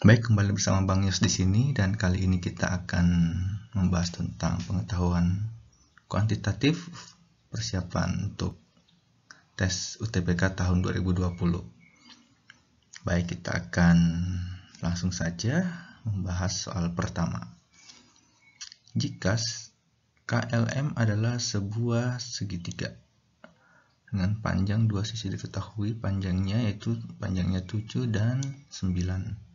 Baik, kembali bersama Bang Yos di sini dan kali ini kita akan membahas tentang pengetahuan kuantitatif persiapan untuk tes UTBK tahun 2020. Baik, kita akan langsung saja membahas soal pertama. Jika KLM adalah sebuah segitiga dengan panjang dua sisi diketahui, panjangnya yaitu panjangnya 7 dan 9.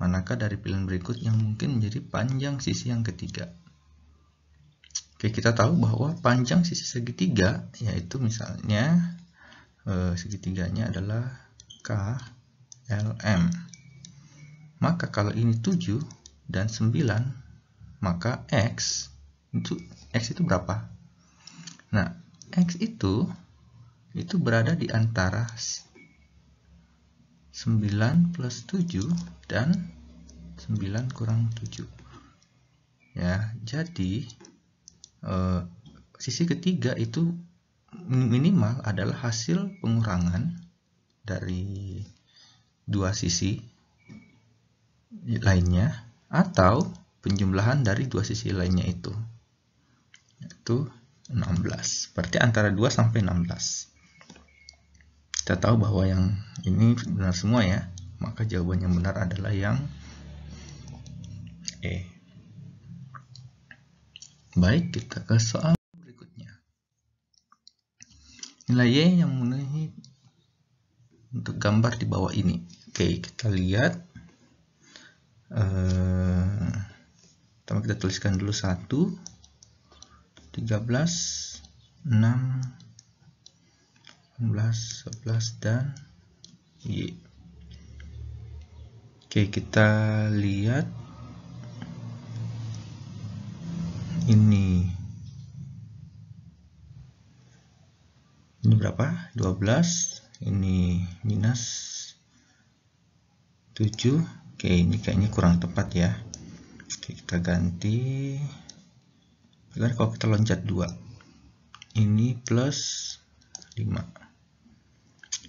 Manakah dari pilihan berikut yang mungkin menjadi panjang sisi yang ketiga? Oke, kita tahu bahwa panjang sisi segitiga yaitu misalnya segitiganya adalah KLM. Maka kalau ini 7 dan 9, maka X itu berapa? Nah, X itu berada di antara 9 plus 7 dan 9 kurang 7. Ya, jadi sisi ketiga itu minimal adalah hasil pengurangan dari dua sisi lainnya atau penjumlahan dari dua sisi lainnya itu, yaitu 16. Berarti antara 2 sampai 16. Kita tahu bahwa yang ini benar semua ya, maka jawaban yang benar adalah yang E. Baik, kita ke soal berikutnya. Nilai Y yang memenuhi untuk gambar di bawah ini. Oke, kita lihat. Pertama kita tuliskan dulu 1, 13, 6, 11, 11 dan Y. Oke, kita lihat ini berapa? 12. Ini minus 7. Oke, ini kayaknya kurang tepat ya. Oke, kita ganti. Bagaimana kalau kita loncat 2? Ini plus 5.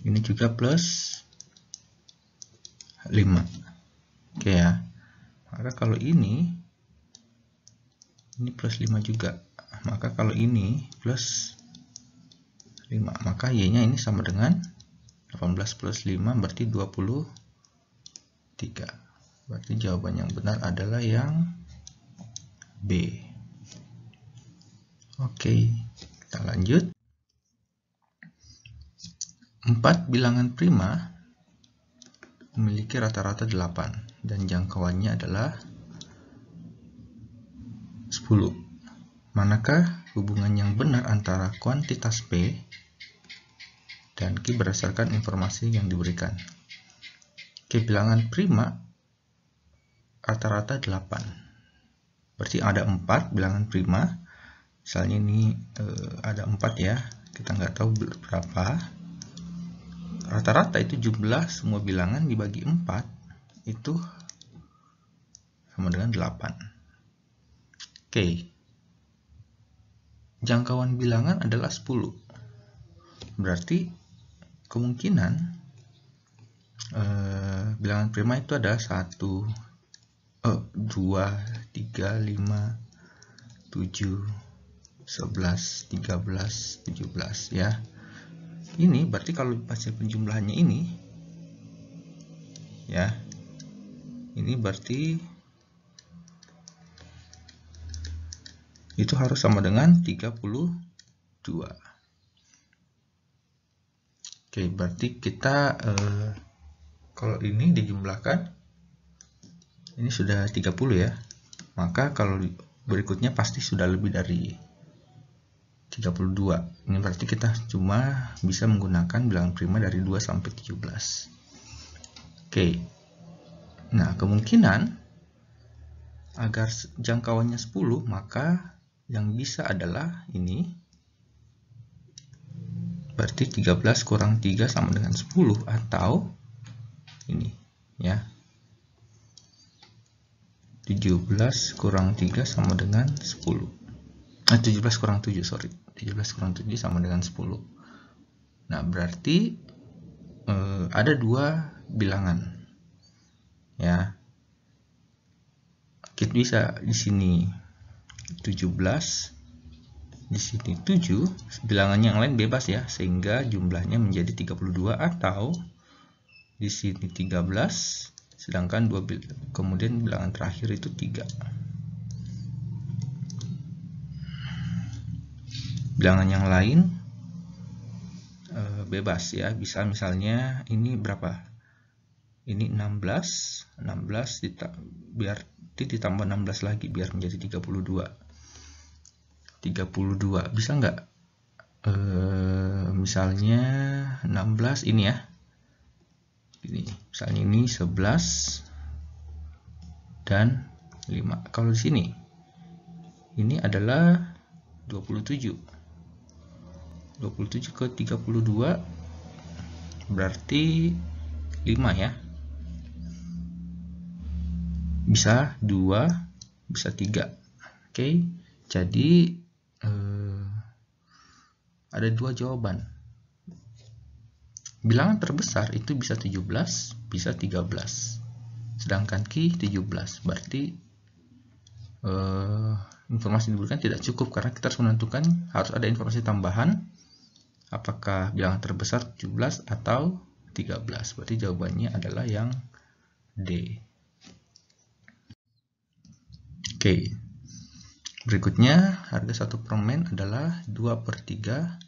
Ini juga plus 5. Oke ya. Maka kalau ini plus 5 juga. Maka kalau ini plus 5, maka Y-nya ini sama dengan 18 plus 5 berarti 23. Berarti jawaban yang benar adalah yang B. Oke, kita lanjut. 4 bilangan prima memiliki rata-rata 8 dan jangkauannya adalah 10. Manakah hubungan yang benar antara kuantitas P dan Q berdasarkan informasi yang diberikan? Oke, bilangan prima rata-rata 8. Berarti ada 4 bilangan prima. Misalnya ini ada 4 ya. Kita nggak tahu berapa. Rata-rata itu jumlah semua bilangan dibagi 4 itu sama dengan 8. Oke. Jangkauan bilangan adalah 10. Berarti kemungkinan bilangan prima itu adalah 1, 2, 3, 5, 7, 11, 13, 17 ya. Ini berarti kalau hasil penjumlahannya ini ya, ini berarti itu harus sama dengan 32. Oke, berarti kita kalau ini dijumlahkan ini sudah 30 ya. Maka kalau berikutnya pasti sudah lebih dari 32. Ini berarti kita cuma bisa menggunakan bilangan prima dari 2 sampai 17. Oke. Nah, kemungkinan agar jangkauannya 10, maka yang bisa adalah ini. Berarti 13 kurang 3 sama dengan 10 atau ini ya. 17 kurang 3 sama dengan 10. 17 kurang 7, sorry. 17 kurang 7 sama dengan 10. Nah, berarti ada dua bilangan ya. Kita bisa di sini 17, di sini 7, bilangan yang lain bebas ya, sehingga jumlahnya menjadi 32, atau di sini 13, sedangkan kemudian bilangan terakhir itu 3. Bilangan yang lain bebas ya, bisa misalnya ini berapa? Ini 16 biar ditambah 16 lagi biar menjadi 32. Bisa nggak? Misalnya 16 ini ya. Ini misalnya ini 11 dan 5. Kalau di sini ini adalah 27 ke 32 berarti 5 ya. Bisa 2, bisa 3. Oke, jadi ada 2 jawaban. Bilangan terbesar itu bisa 17, bisa 13. Sedangkan Q 17. Berarti informasi yang diberikan tidak cukup karena kita harus menentukan, harus ada informasi tambahan apakah bilangan terbesar 17 atau 13. Berarti jawabannya adalah yang D. Oke. Berikutnya, harga satu permen adalah 2/3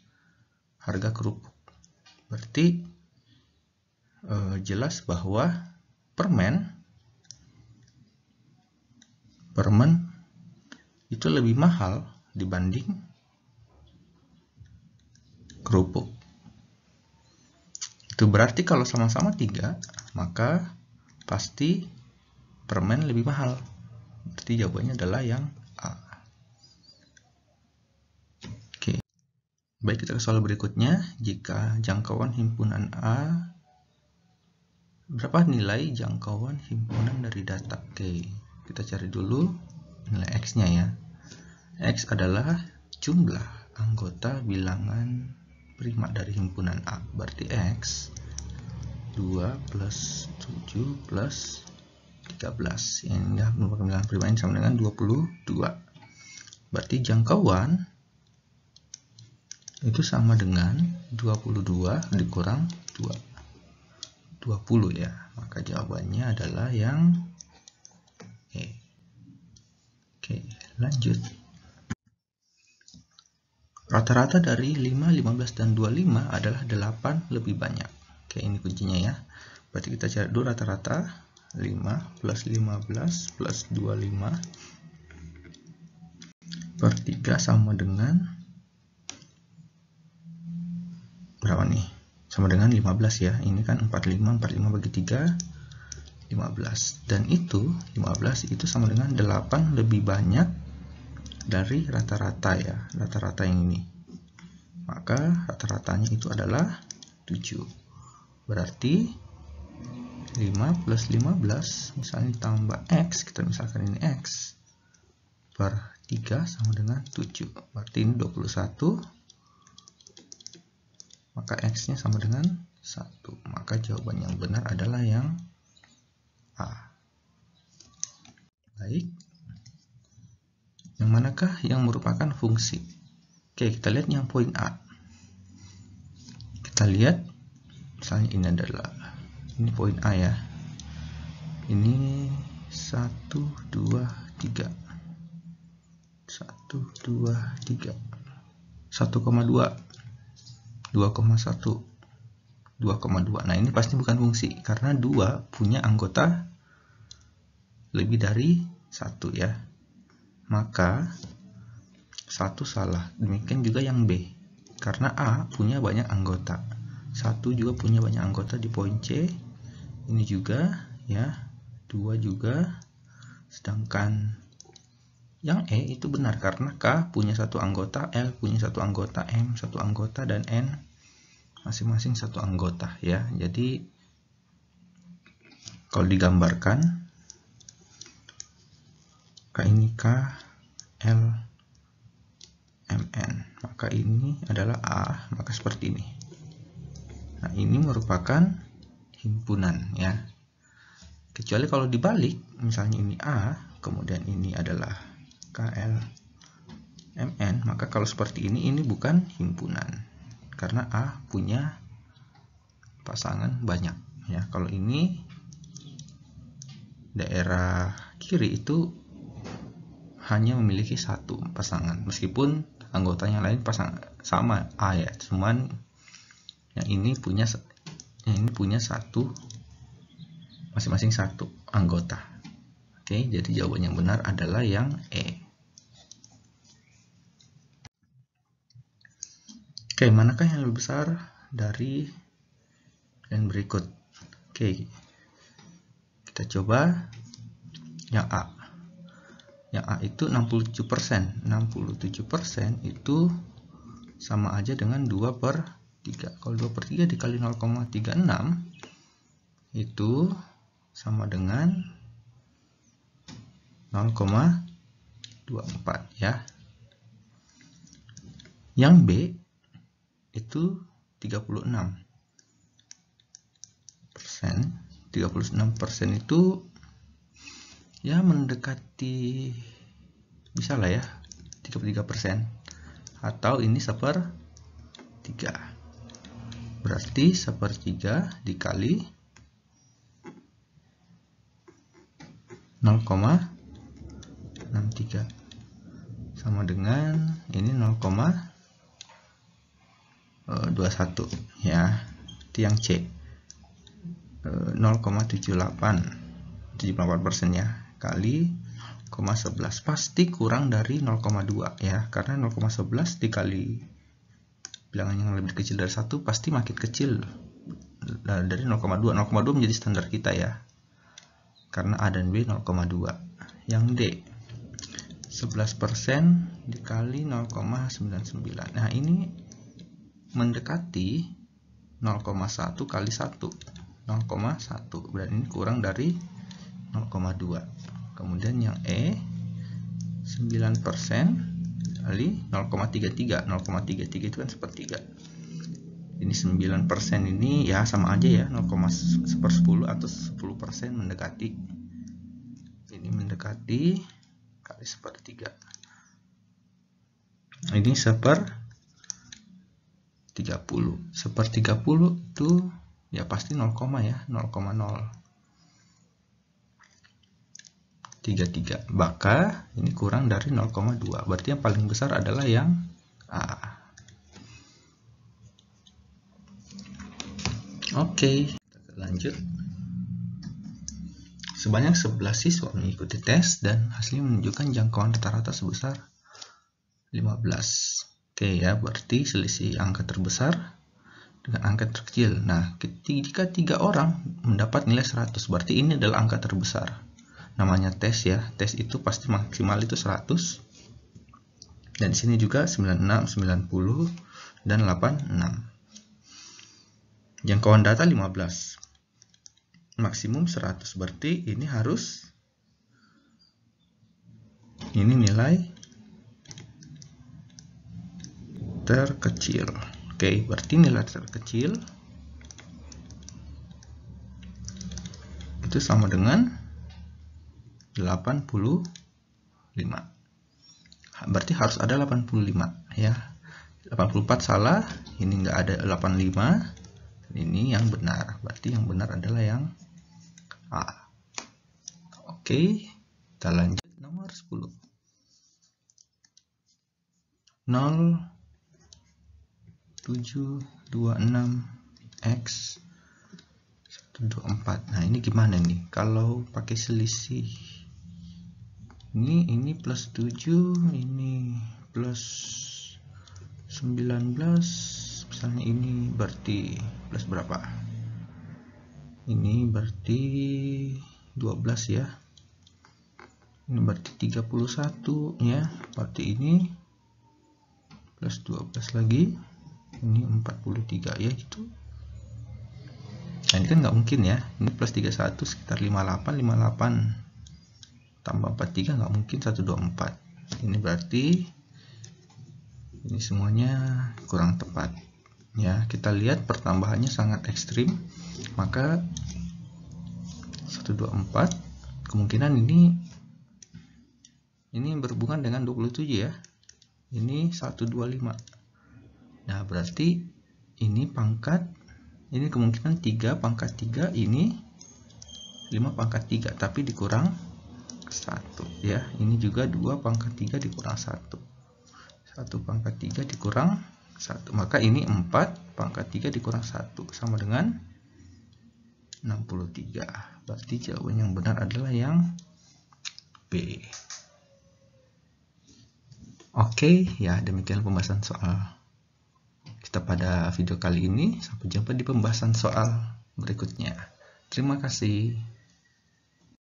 harga kerupuk. Berarti jelas bahwa permen itu lebih mahal dibanding kerupuk. Itu berarti kalau sama-sama 3, maka pasti permen lebih mahal. Berarti jawabannya adalah yang A. Oke. Baik, kita ke soal berikutnya. Jika jangkauan himpunan A, berapa nilai jangkauan himpunan dari data? Oke, kita cari dulu nilai X-nya ya. X adalah jumlah anggota bilangan prima dari himpunan A. Berarti X 2 plus 7 plus 13. Ini merupakan bilangan prima yang sama dengan 22. Berarti jangkauan itu sama dengan 22 dikurang 2. 20 ya. Maka jawabannya adalah yang E. Oke, lanjut. Rata-rata dari 5, 15, dan 25 adalah 8 lebih banyak. Oke, ini kuncinya ya. Berarti kita cari dulu rata-rata. 5 plus 15 plus 25 per 3 sama dengan berapa nih? Sama dengan 15 ya. Ini kan 45 bagi 3 15. Dan itu 15 itu sama dengan 8 lebih banyak dari rata-rata ya. Rata-rata yang ini. Maka rata-ratanya itu adalah 7. Berarti 5 plus 15 misalnya ditambah X, kita misalkan ini X per 3 sama dengan 7. Berarti ini 21. Maka X-nya sama dengan 1. Maka jawaban yang benar adalah yang A. Baik. Yang manakah yang merupakan fungsi? Oke, kita lihat yang poin A. Kita lihat, misalnya ini adalah, ini poin A ya. Ini 1, 2, 3. 1, 2, 3. 1,2. 2,1. 2,2. Nah, ini pasti bukan fungsi karena 2 punya anggota lebih dari 1 ya. Maka 1 salah. Demikian juga yang B. Karena A punya banyak anggota. 1 juga punya banyak anggota di poin C. Ini juga ya. 2 juga. Sedangkan yang E itu benar karena K punya 1 anggota, L punya 1 anggota, M 1 anggota, dan N masing-masing 1 anggota ya. Jadi kalau digambarkan ini K, L, MN, maka ini adalah A, maka seperti ini. Nah, ini merupakan himpunan ya. Kecuali kalau dibalik, misalnya ini A, kemudian ini adalah KL MN, maka kalau seperti ini bukan himpunan karena A punya pasangan banyak ya. Kalau ini daerah kiri itu hanya memiliki satu pasangan, meskipun anggotanya lain pasangan sama A ya, cuman yang ini punya satu, masing-masing satu anggota. Oke, jadi jawaban yang benar adalah yang E. Oke, manakah yang lebih besar dari yang berikut? Oke, kita coba yang A. Yang A itu 67%. 67% itu sama aja dengan 2/3. Kalau 2/3 dikali 0,36 itu sama dengan 0,24 ya. Yang B itu 36%. 36% itu ya mendekati, bisa lah ya, 33%, atau ini 1/3. Berarti 1/3 dikali 0,63 sama dengan ini 0,21 ya. Itu yang C, 0,78% ya, kali 0,11, pasti kurang dari 0,2 ya, karena 0,11 dikali bilangan yang lebih kecil dari 1 pasti makin kecil dari 0,2. 0,2 menjadi standar kita ya, karena A dan B 0,2. Yang D, 11% dikali 0,99. Nah, ini mendekati 0,1 kali 1, 0,1, berarti ini kurang dari 0,2. Kemudian yang E, 9% kali 0,33. 0,33 itu kan 1/3. Ini 9% ini ya sama aja ya, 0,10 atau 10% mendekati. Ini mendekati kali 1/3. Ini 1/30. 1/30 itu ya pasti 0, ya, 0,033. Maka ini kurang dari 0,2. Berarti yang paling besar adalah yang A. Oke, kita lanjut. Sebanyak 11 siswa mengikuti tes dan hasilnya menunjukkan jangkauan rata-rata sebesar 15. Oke ya, berarti selisih angka terbesar dengan angka terkecil. Nah, ketika 3 orang mendapat nilai 100, berarti ini adalah angka terbesar. Namanya tes ya, tes itu pasti maksimal itu 100. Dan di sini juga 96, 90, dan 86. Jangkauan data 15. Maksimum 100, berarti ini harus, ini nilai terkecil. Oke, berarti nilai terkecil itu sama dengan 85. Berarti harus ada 85 ya. 84 salah, ini enggak ada 85. Ini yang benar. Berarti yang benar adalah yang A. Oke, kita lanjut nomor 10. 0,726 X 124. Nah, ini gimana nih kalau pakai selisih? Ini plus 7, ini plus 19. Misalnya ini berarti plus berapa? Ini berarti 12 ya. Ini berarti 31 ya. Berarti ini plus 12 lagi. Ini 43 ya gitu. Nah, ini kan nggak mungkin ya. Ini plus 31 sekitar 58. 58 tambah 43 nggak mungkin 124. Ini berarti ini semuanya kurang tepat. Ya, kita lihat pertambahannya sangat ekstrim, maka 124, kemungkinan ini berhubungan dengan 27 ya. Ini 125. Nah, berarti ini pangkat, ini kemungkinan 3 pangkat 3, ini 5 pangkat 3, tapi dikurang 1 ya. Ini juga 2 pangkat 3 dikurang 1. 1 pangkat 3 dikurang 1. Maka ini 4 pangkat 3 dikurang 1 sama dengan 63. Berarti jawaban yang benar adalah yang B. Oke, ya demikian pembahasan soal kita pada video kali ini. Sampai jumpa di pembahasan soal berikutnya. Terima kasih.